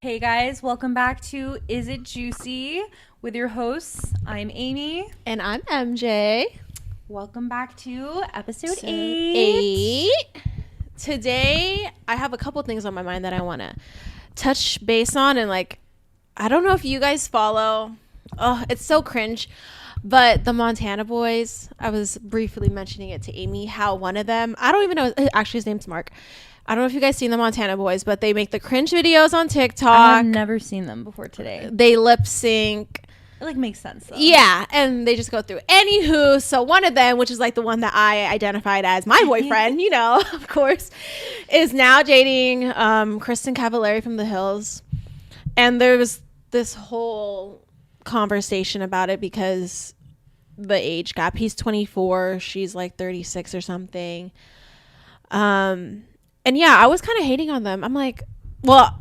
Hey guys, welcome back to Is It Juicy with your hosts. I'm Amy. And I'm MJ. Welcome back to episode 8. Today, I have a couple things on my mind that I want to touch base on. And I don't know if you guys follow. Oh, it's so cringe. But the Montana boys, I was briefly mentioning it to Amy, how one of them, I don't even know, actually his name's Mark. I don't know if you guys seen the Montana boys, but they make the cringe videos on TikTok. I have never seen them before today. They lip sync. It makes sense though. Yeah, and they just go through. Anywho, so one of them, which is the one that I identified as my boyfriend, of course, is now dating Kristen Cavallari from The Hills. And there was this whole conversation about it because the age gap. He's 24, she's 36 or something. And yeah, I was kind of hating on them. I'm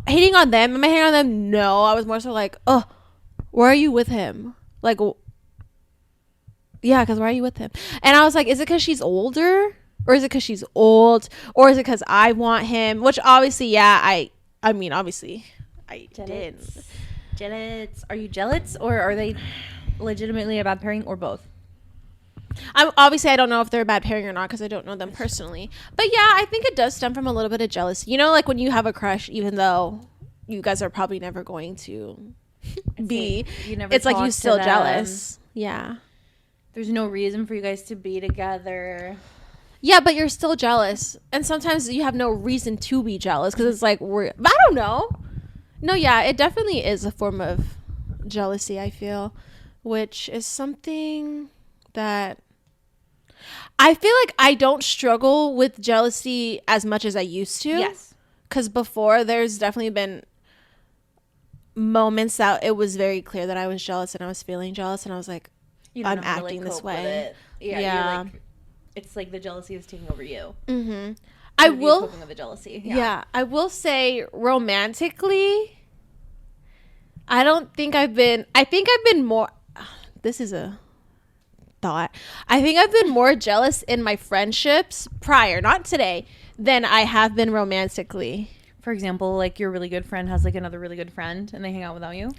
hating on them. Am I hating on them? No, I was more so why are you with him? Yeah, because why are you with him? And I was like, is it because she's older? Or is it because she's old? Or is it because I want him? Which obviously, yeah, I mean, obviously, I did. Jealous. Are you jealous? Or are they legitimately a bad pairing or both? I don't know if they're a bad pairing or not because I don't know them personally. But yeah, I think it does stem from a little bit of jealousy. When you have a crush, even though you guys are probably never going to be, it's you still jealous. Yeah. There's no reason for you guys to be together. Yeah, but you're still jealous. And sometimes you have no reason to be jealous because it's I don't know. No, yeah, it definitely is a form of jealousy, I feel, which is something that I feel like I don't struggle with jealousy as much as I used to. Yes. Because before, there's definitely been moments that it was very clear that I was jealous and I was feeling jealous. And I was like, I'm acting this way. Yeah. It's the jealousy is taking over you. Mm-hmm. I will. Coping with the jealousy. Yeah. I will say romantically, I think I've been more. This is a thought. I think I've been more jealous in my friendships prior, not today, than I have been romantically. For example, your really good friend has another really good friend and they hang out without you.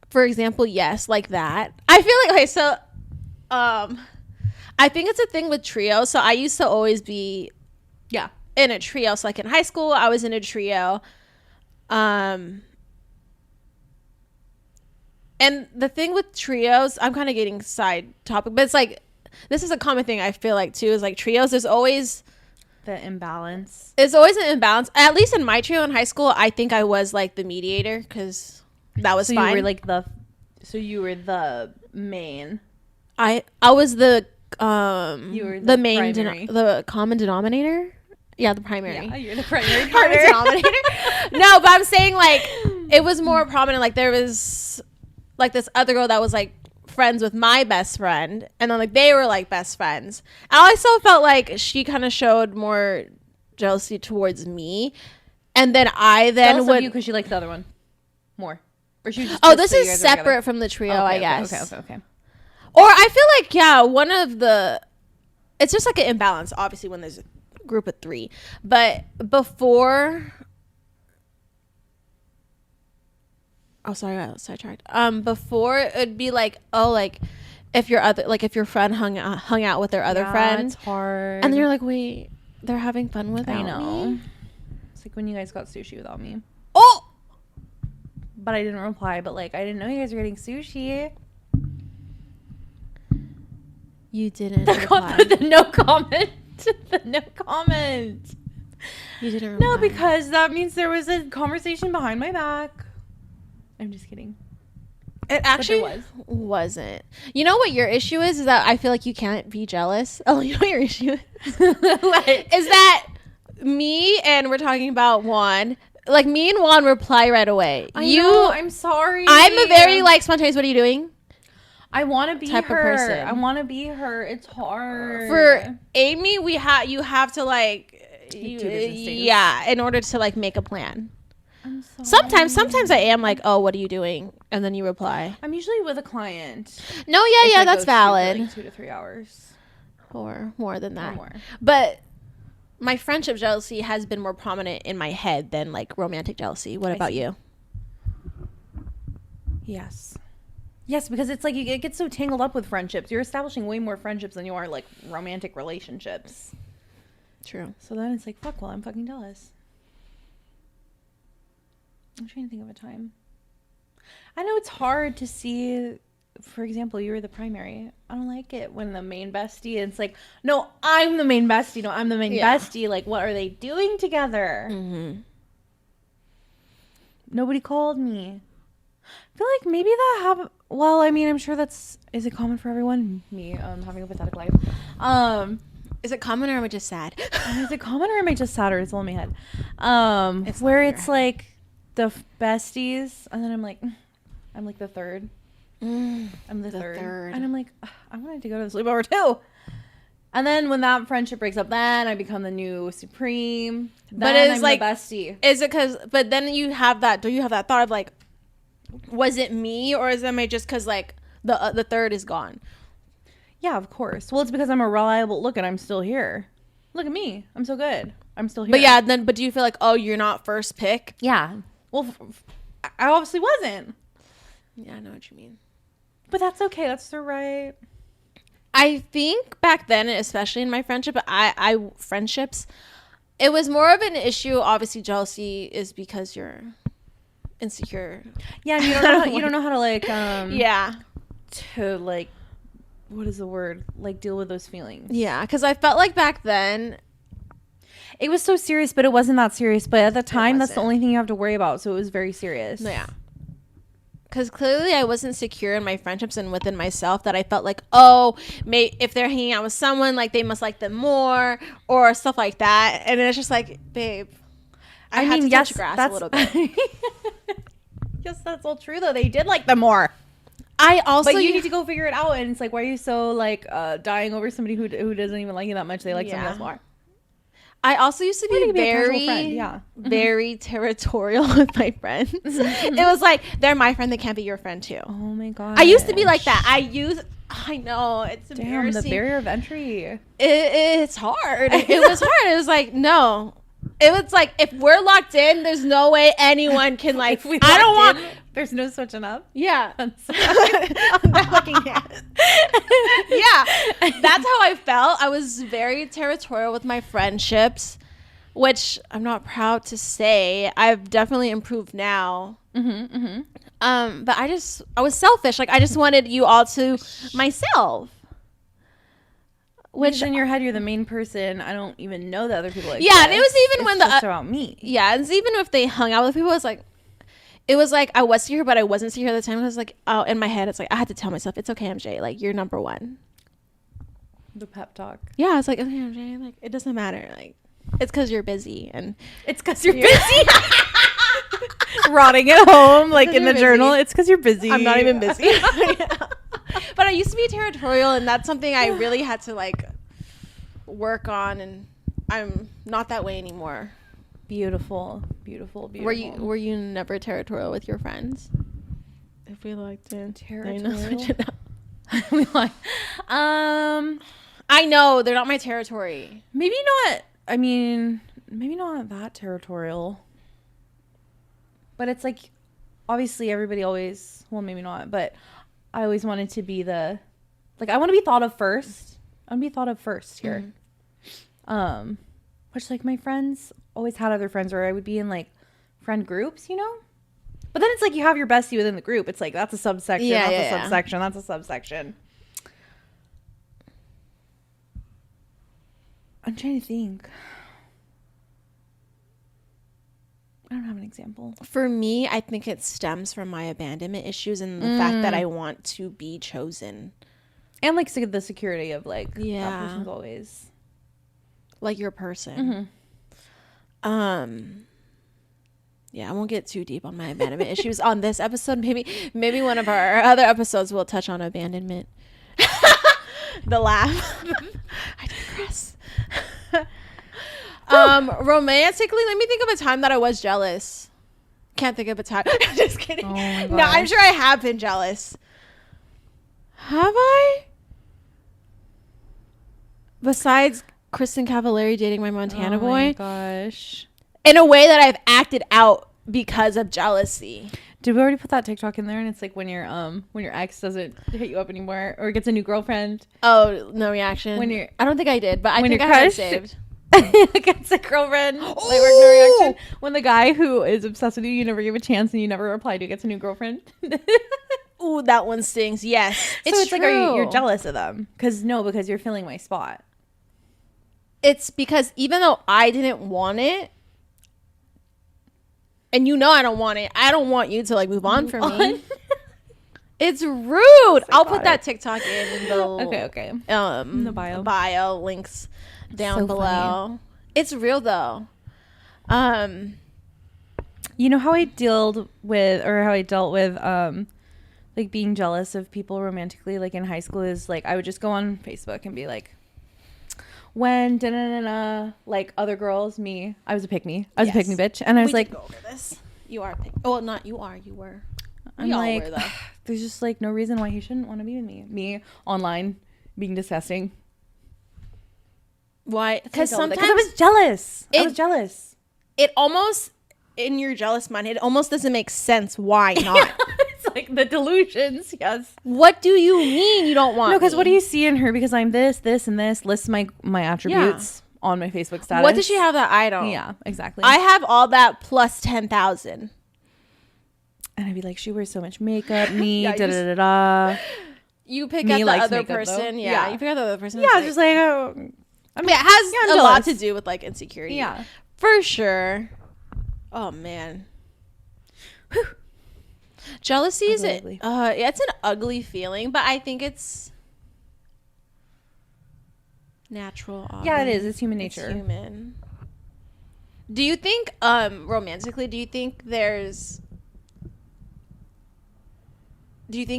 For example, yes, like that. I feel I think it's a thing with trios. So I used to always be in a trio. So in high school, I was in a trio. And the thing with trios, I'm kind of getting side topic, but it's this is a common thing I feel too, is trios, there's always the imbalance. It's always an imbalance. At least in my trio in high school, I think I was the mediator because that was fine. You were the main. I was the you were the main the common denominator. Yeah, the primary. Yeah, you're the primary common denominator. No, but I'm saying it was more prominent. There was this other girl that was friends with my best friend, and then they were best friends. I also felt she kind of showed more jealousy towards me, and then I jealous would of you because she liked the other one more. Or she just this is separate from the trio, I guess. Okay. Or I feel one of the, it's just an imbalance, obviously, when there's a group of 3. But before, oh, sorry, I got sidetracked. Before, it'd be if your friend hung out with their other friend. It's hard. And then you're wait, they're having fun without me? It's when you guys got sushi without me. Oh! But I didn't reply, but I didn't know you guys were getting sushi. You didn't reply. The no comment. The no comment. You didn't reply. No, because that means there was a conversation behind my back. I'm just kidding. It actually wasn't. You know what your issue is? Is that I feel you can't be jealous. Oh, you know what your issue is? Is that me and we're talking about Juan. Me and Juan reply right away. I know, I'm sorry. I'm a very spontaneous. What are you doing? I want to be type her. Of person. I want to be her. It's hard. For Amy, you have to in order to make a plan. I'm sorry. Sometimes I am oh, what are you doing? And then you reply. I'm usually with a client. No, yeah, that's valid. For 2 to 3 hours. Or more than that. Or more. But my friendship jealousy has been more prominent in my head than like romantic jealousy. What about you? Yes. Yes, because it's like it gets so tangled up with friendships. You're establishing way more friendships than you are like romantic relationships. True. So then it's like, fuck, well, I'm fucking jealous. I'm trying to think of a time. I know it's hard to see, for example, you were the primary. I don't like it when the main bestie, it's like, no, I'm the main bestie. No, I'm the main bestie. Like, what are they doing together? Mm-hmm. Nobody called me. I feel like maybe that happened. Well, I mean, I'm sure is it common for everyone? Me, having a pathetic life. Is it common or am I just sad? Is it common or am I just sad or it's all in my head? It's where it's like the besties, and then I'm like the third. I'm the third. And I'm like, I wanted to go to the sleepover too. And then when that friendship breaks up, then I become the new supreme. But it's I'm like the bestie. Is it because? But then you have that. Do you have that thought of like, was it me or is it just because like the third is gone? Yeah, of course. Well, it's because I'm a reliable look and I'm still here. Look at me. I'm so good. I'm still here. But yeah, but do you feel like, oh, you're not first pick? Yeah. Well, I obviously wasn't. Yeah, I know what you mean. But that's okay. That's the right. I think back then, especially in my friendship, friendships, it was more of an issue. Obviously, jealousy is because you're insecure. Yeah, and you don't know how to like yeah, to like, what is the word, like deal with those feelings. Yeah, because I felt like back then it was so serious, but it wasn't that serious. But at the time, that's the only thing you have to worry about. So it was very serious. Yeah. Because clearly I wasn't secure in my friendships and within myself, that I felt like, oh, if they're hanging out with someone, like they must like them more or stuff like that. And it's just like, babe, I had to touch grass a little bit. Yes, that's all true though. They did like them more. But you need to go figure it out. And it's like, why are you so like dying over somebody who doesn't even like you that much? They like somebody else more. I also used to be very territorial with my friends. It was like, they're my friend, they can't be your friend too. Oh my god. I used to be like that. I know, it's embarrassing. The barrier of entry. It's hard. It was hard. It was like, no. It was like, if we're locked in, there's no way anyone can like, I don't want. There's no switching up. Yeah. That fucking yeah. That's how I felt. I was very territorial with my friendships, which I'm not proud to say. I've definitely improved now. But I was selfish. Like, I just wanted you all to myself. Which in your head, you're the main person. I don't even know the other people. Yeah, and it was even when just about me. Yeah, and even if they hung out with people, it was like I was secure, but I wasn't secure at the time. I was like, oh, in my head, it's like I had to tell myself, it's okay, MJ. Like, you're number one. The pep talk. Yeah, it's like, okay, MJ. Like, it doesn't matter. Like, it's because you're busy, and it's because you're busy. Rotting at home, like in the journal. It's because you're busy. I'm not even busy. But I used to be territorial, and that's something I really had to like work on, and I'm not that way anymore. Beautiful. Were you never territorial with your friends? If we liked it, territorial. We like. I know they're not my territory. Maybe not. I mean, maybe not that territorial. But it's like, obviously, everybody always. Well, maybe not, but I always wanted to be I want to be thought of first. I want to be thought of first here. Which like my friends always had other friends where I would be in like friend groups, you know? But then it's like you have your bestie within the group. It's like that's a subsection, that's a subsection. I'm trying to think. I don't have an example. For me, I think it stems from my abandonment issues and the fact that I want to be chosen. And like the security of like that person's always like your person. Yeah, I won't get too deep on my abandonment issues on this episode. Maybe one of our other episodes will touch on abandonment. The laugh. I digress. Romantically, let me think of a time that I was jealous. Can't think of a time. Just kidding. Oh my gosh. No, I'm sure I have been jealous. Have I? Besides Kristen Cavallari dating my Montana boy. Oh my gosh. In a way that I've acted out because of jealousy. Did we already put that TikTok in there? And it's like when your ex doesn't hit you up anymore or gets a new girlfriend. Oh, no reaction. I don't think I did, but I think I had it saved. Gets a girlfriend. Like, no reaction. When the guy who is obsessed with you, you never give a chance and you never reply to, gets a new girlfriend. Ooh, that one stings. Yes, it's true. Like, you're jealous of them because you're filling my spot. It's because even though I didn't want it, and I don't want it, I don't want you to like move on from me. It's rude. I'll put that TikTok in the okay. In the bio links down below. Funny. It's real though. You know how I dealt with like being jealous of people romantically, like in high school, is like I would just go on Facebook and be like, when like other girls, me, I was a pick-me. I was a pick-me bitch. And I was like, go over this. You are pick. Oh, not you are. You were. I'm like, there's just like no reason why he shouldn't want to be with me. Me online being disgusting. Why? Because sometimes I was jealous. I was jealous. It almost, in your jealous mind, it almost doesn't make sense. Why not? It's like the delusions. Yes. What do you mean you don't want? No, because what do you see in her? Because I'm this, and this. Lists my attributes on my Facebook status. What does she have that I don't? Yeah, exactly. I have all that plus 10,000. And I'd be like, she wears so much makeup. Me, da da da da. You pick out the other person. Yeah, you pick out the other person. Yeah, I was just like, oh. I mean, it has a lot to do with like insecurity. Yeah, for sure. Oh man. Whew. Jealousy is it? It's an ugly feeling, but I think it's natural. Obviously. Yeah, it is. It's human nature. It's human. Do you think, romantically, do you think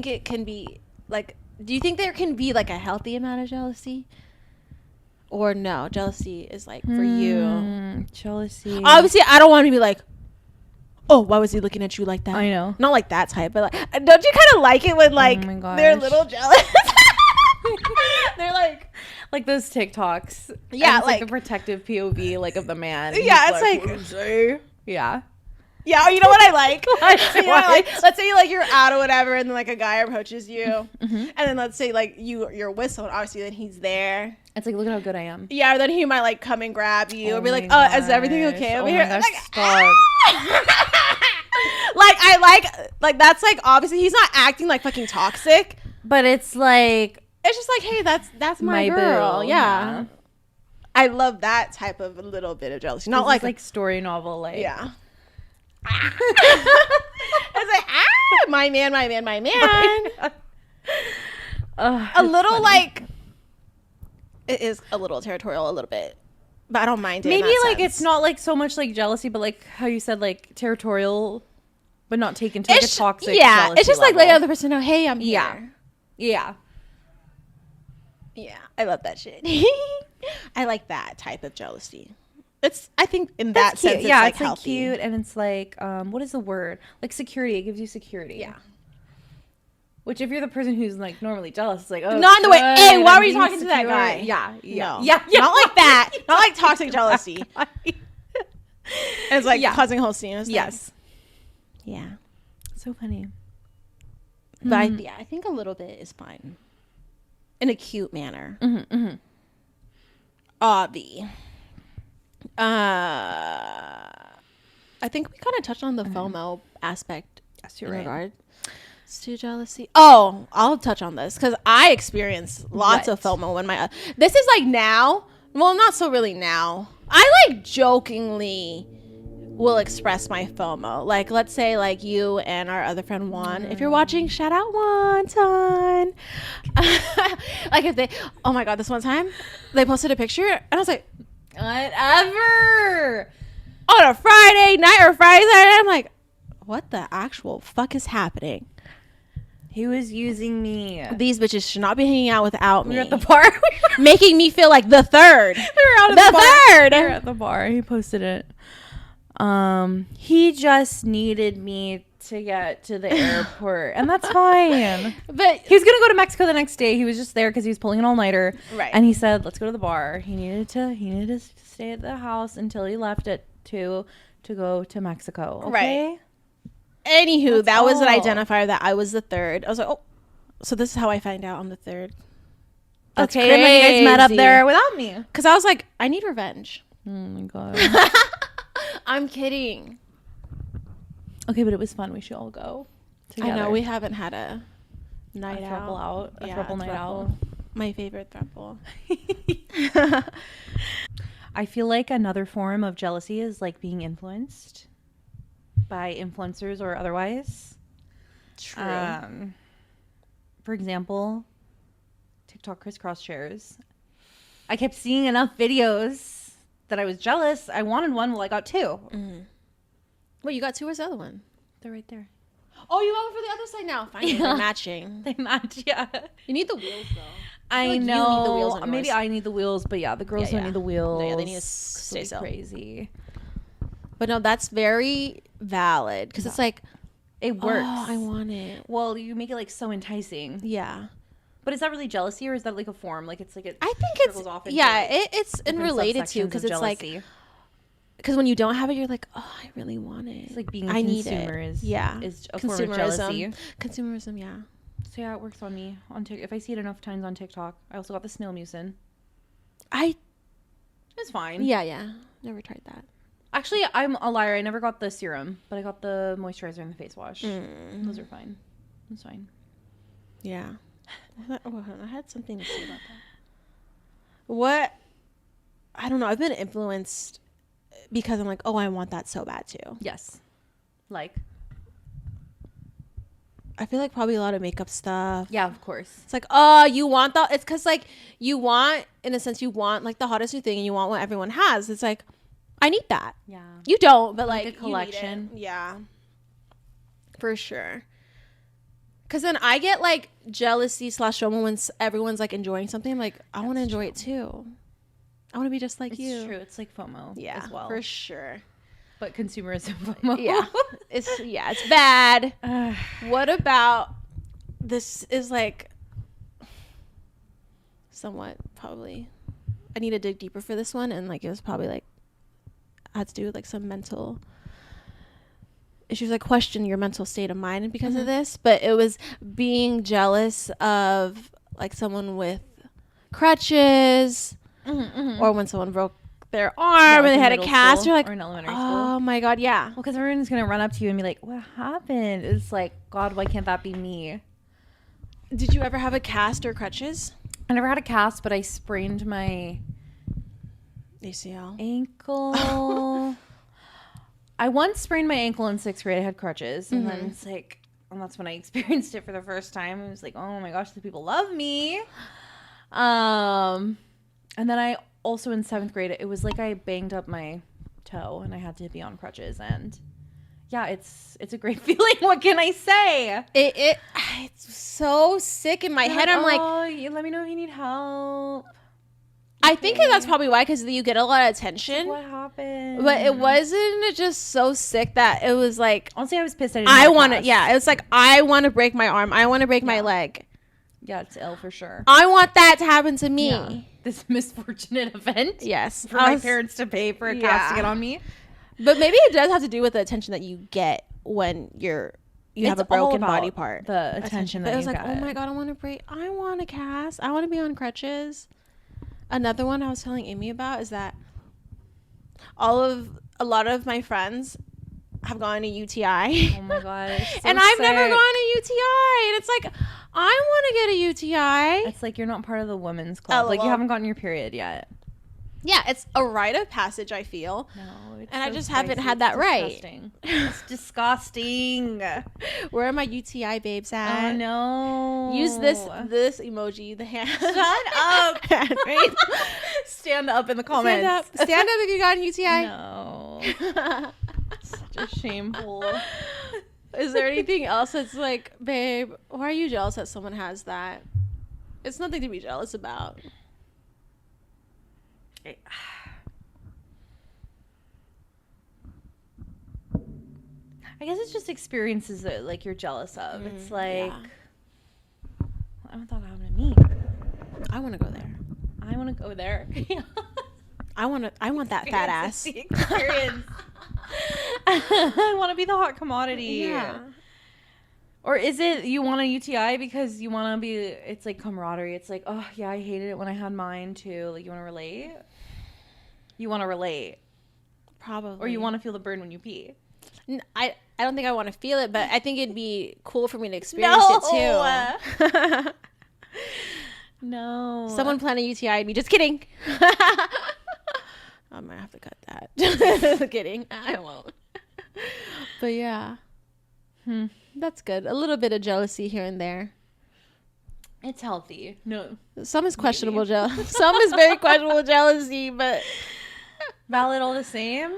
it can be like? Do you think there can be like a healthy amount of jealousy? Or no, jealousy is like for you. Jealousy. Obviously, I don't want to be like, oh, why was he looking at you like that? I know. Not like that type, but like, don't you kind of like it when like they're a little jealous? They're like those TikToks. Yeah, like the protective POV like of the man. Yeah, it's like yeah. Yeah, you know what I like? Let's say like you're out or whatever, and then like a guy approaches you, and then let's say like you're whistling, obviously, then he's there. It's like, look at how good I am. Yeah, or then he might like come and grab you, or be like, "Oh, is everything okay over here?" Gosh, like, stop. Like I like that's like obviously he's not acting like fucking toxic, but it's like it's just like, hey, that's my girl. Boo. Yeah, I love that type of a little bit of jealousy, not like story novel, like yeah. It's like my man. A little funny. Like it is a little territorial, a little bit, but I don't mind it. Maybe like it's not like so much like jealousy, but like how you said, like territorial, but not taken to like a toxic. Yeah, it's just level. Like let the other person know, hey, I'm here. Yeah. I love that shit. I like that type of jealousy. I think in that sense, it's like it's healthy. Like cute, and it's like, what is the word? Like security. It gives you security. Yeah. Which if you're the person who's like normally jealous, it's like, oh, not in the way. Hey, why were you talking to that guy? Yeah. No. Yeah. Not like that. Not like toxic jealousy. And it's like causing a whole scene. Yes. Yeah. So funny. But I think a little bit is fine. In a cute manner. Obvi. I think we kind of touched on the FOMO aspect in regards to jealousy. Oh, I'll touch on this because I experienced lots of FOMO when this is like now. Well, not so really now. I like jokingly will express my FOMO. Like, let's say like you and our other friend Juan. If you're watching, shout out Juan. Like if they, oh my god, this one time they posted a picture and I was like, whatever. On a Friday night or Friday night, I'm like, what the actual fuck is happening? He was using me. These bitches should not be hanging out without me. We were at the bar. Making me feel like the third. We were out at the third. We were at the bar. He posted it. He just needed me to get to the airport, and that's fine. But He was gonna go to Mexico the next day. He was just there because he was pulling an all-nighter. Right. And he said, "Let's go to the bar." He needed to stay at the house until he left at 2 to go to Mexico. Okay? Right. Anywho, That's that was an all. identifier that I was the third. I was like, oh, so this is how I find out I'm the third. That's Okay, and then you guys met up crazy. there without me. Because I was like, I need revenge. Oh my god. I'm kidding. Okay, but it was fun. We should all go together. I know we haven't had a a night throuple out. A Yeah, throuple night out. My favorite throuple. I feel like another form of jealousy is like being influenced by influencers or otherwise. True. For example, TikTok crisscross shares. I kept seeing enough videos that I was jealous. I wanted one. Well, I got 2. Mm-hmm. Wait, you got 2? Where's the other one? They're right there. Oh, you got one for the other side now. Finally, Yeah. they're matching. They match. Yeah. You need the wheels though. I feel like you know. need the wheels on Maybe yours. I need the wheels, but yeah, the girls Yeah, don't need the wheels. Yeah, they need to It's stay still. crazy. But no, that's very valid because it's like, It works. oh, I want it. Well, you make it like so enticing. Yeah. But is that really jealousy, or is that like a form? Like it's like it. I think trickles it's off into, yeah, like, it's in different related to subsections because of it's like jealousy. because when you don't have it, you're like, oh, I really want it. It's like being a I need consumer it. is Yeah. is a form of jealousy. Consumerism, yeah. So yeah, it works on me on TikTok. If I see it enough times on TikTok, I also got the snail mucin. It's fine. Yeah. Never tried that. Actually, I'm a liar. I never got the serum, but I got the moisturizer and the face wash. Those are fine. It's fine. Yeah. I had something to say about that. What? I don't know. I've been influenced because I'm like, oh, I want that so bad too. Yes. Like. I feel like probably a lot of makeup stuff. Yeah, of course. It's like, oh, you want the. It's because like you want, in a sense, you want like the hottest new thing, and you want what everyone has. It's like, I need that. Yeah. You don't, but like a collection. You need it. Yeah. For sure. Because then I get like jealousy / FOMO when everyone's like enjoying something. I'm like, I want to enjoy it too. I want to be just like It's you. true. It's like FOMO Yeah, as well. for sure. But consumerism FOMO. Yeah, it's bad. What about this? Is like somewhat probably. I need to dig deeper for this one, and like it was probably like had to do with like some mental issues, like question your mental state of mind because of this. But it was being jealous of like someone with crutches, or when someone broke their arm and they had a cast. You're like, or in elementary oh school. my god, yeah. Well, because everyone's gonna run up to you and be like, "What happened?" It's like, God, why can't that be me? Did you ever have a cast or crutches? I never had a cast, but I sprained my ACL. ankle. I once sprained my ankle in 6th grade. I had crutches, and then it's like, and that's when I experienced it for the first time. It was like, oh my gosh, the people love me. And then I also in 7th grade, it was like I banged up my toe, and I had to be on crutches. And yeah, it's a great feeling. What can I say? It's so sick in my head. I'm like, oh, let me know if you need help. I think that's probably why, because you get a lot of attention. What happened? But it wasn't just so sick that it was like, Honestly, I was pissed. I I didn't want to, have a yeah, it's like, I want to break my arm. I want to break my leg. Yeah, it's ill for sure. I want that to happen to me. Yeah. This misfortunate event. Yes. For my parents to pay for a cast to get on me. But maybe it does have to do with the attention that you get when you have a broken body part. The attention But that it was you like, get. oh my god, I want a cast. I want to be on crutches. Another one I was telling Amy about is that a lot of my friends have gone to UTI. Oh my god. it's so And I've never sick. gone to UTI. And it's like, I want to get a UTI. It's like you're not part of the women's club. Like you LOL. haven't gotten your period yet. Yeah, it's a rite of passage, I feel. No, it's And I so just haven't spicy. had that It's right. disgusting. It's disgusting. Where are my UTI babes at? Oh no. Use this emoji, the hand. Shut up. Right? Stand up in the comments. Stand up if you got an UTI. No. Such a shameful. Is there anything else that's like, babe, why are you jealous that someone has that? It's nothing to be jealous about. I guess it's just experiences that like you're jealous of. It's like, I don't thought that happened to me. I want to go there. I want to go there. I want that fat ass. The experience. I want to be the hot commodity. Yeah. Or is it you want a UTI because you want to be, it's like camaraderie. It's like, oh, yeah, I hated it when I had mine too. Like, you want to relate? You want to relate. Probably. Or you want to feel the burn when you pee. I don't think I want to feel it, but I think it'd be cool for me to experience it too. No. Someone plan a UTI and me. Just kidding. I might have to cut that. Just kidding. I won't. But yeah. That's good. A little bit of jealousy here and there. It's healthy. No. Some is questionable jealousy. Some is very questionable jealousy, but valid all the same.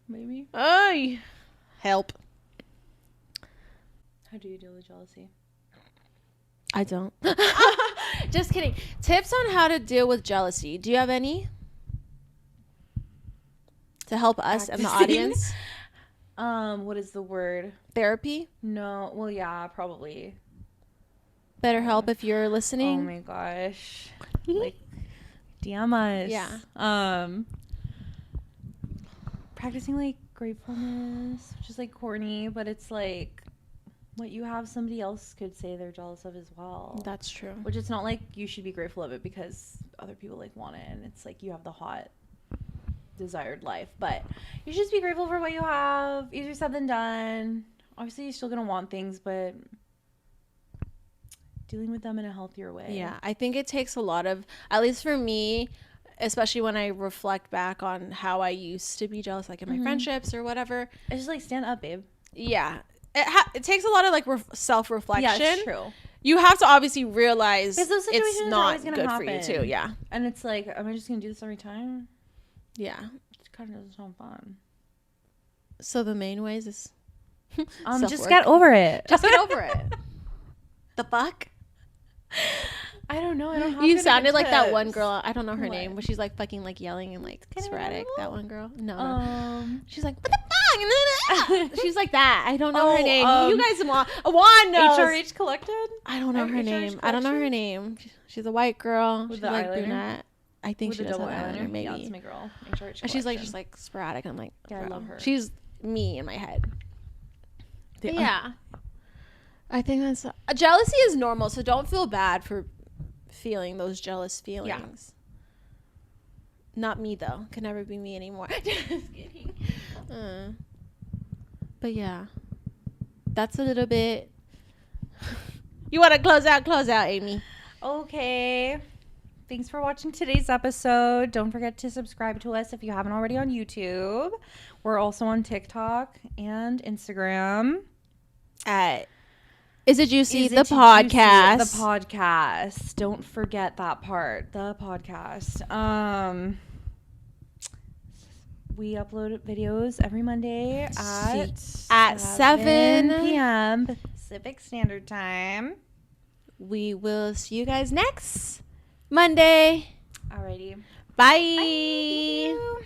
Maybe. Oh, help. How do you deal with jealousy? I don't. Just kidding. Tips on how to deal with jealousy. Do you have any? To help us and the audience? What is the word? Therapy? No. Well, yeah, probably. Better help if you're listening. Oh my gosh. Like, DM us. Yeah. Practicing like gratefulness, which is like corny, but it's like what you have somebody else could say they're jealous of as well. That's true. Which it's not like you should be grateful of it because other people like want it, and it's like you have the hot desired life, but you should just be grateful for what you have. Easier said than done. Obviously you're still gonna want things, but dealing with them in a healthier way. Yeah, I think it takes a lot of, at least for me, especially when I reflect back on how I used to be jealous, like in my friendships or whatever. It's just like, stand up, babe. Yeah, it takes a lot of like self-reflection. Yeah, it's true. You have to obviously realize Because those situations it's are not always gonna good happen. for you too. Yeah, and it's like, am I just gonna do this every time? Yeah, It kind of doesn't sound fun. so the main ways is just get over it. Just get over it. The fuck? I don't know. I don't have You good sounded like that tips. one girl. I don't know her What? name, but she's like fucking like yelling and like sporadic. That one girl. No. She's like, what the fuck? She's like that. I don't know her name. You guys want Juan knows. HRH Collected? I don't know her name. I don't know her name. She's a white girl. With She's the like eyeliner? brunette. I think With she the does have double eyeliner, eyeliner? maybe. Yeah, that's my girl. HRH Collection. And she's like just like sporadic. I'm like, yeah, I love her. She's me in my head. Yeah. I think that's jealousy is normal, so don't feel bad for feeling those jealous feelings. Yeah. Not me though. Can never be me anymore. Just kidding. But yeah, that's a little bit. You want to close out, Amy. Okay. Thanks for watching today's episode. Don't forget to subscribe to us if you haven't already on YouTube. We're also on TikTok and Instagram. Is It Juicy? Is The It podcast. Juicy? The podcast. Don't forget that part. The podcast. We upload videos every Monday at 7 p.m. Pacific Standard Time. We will see you guys next Monday. Alrighty. Bye. Bye.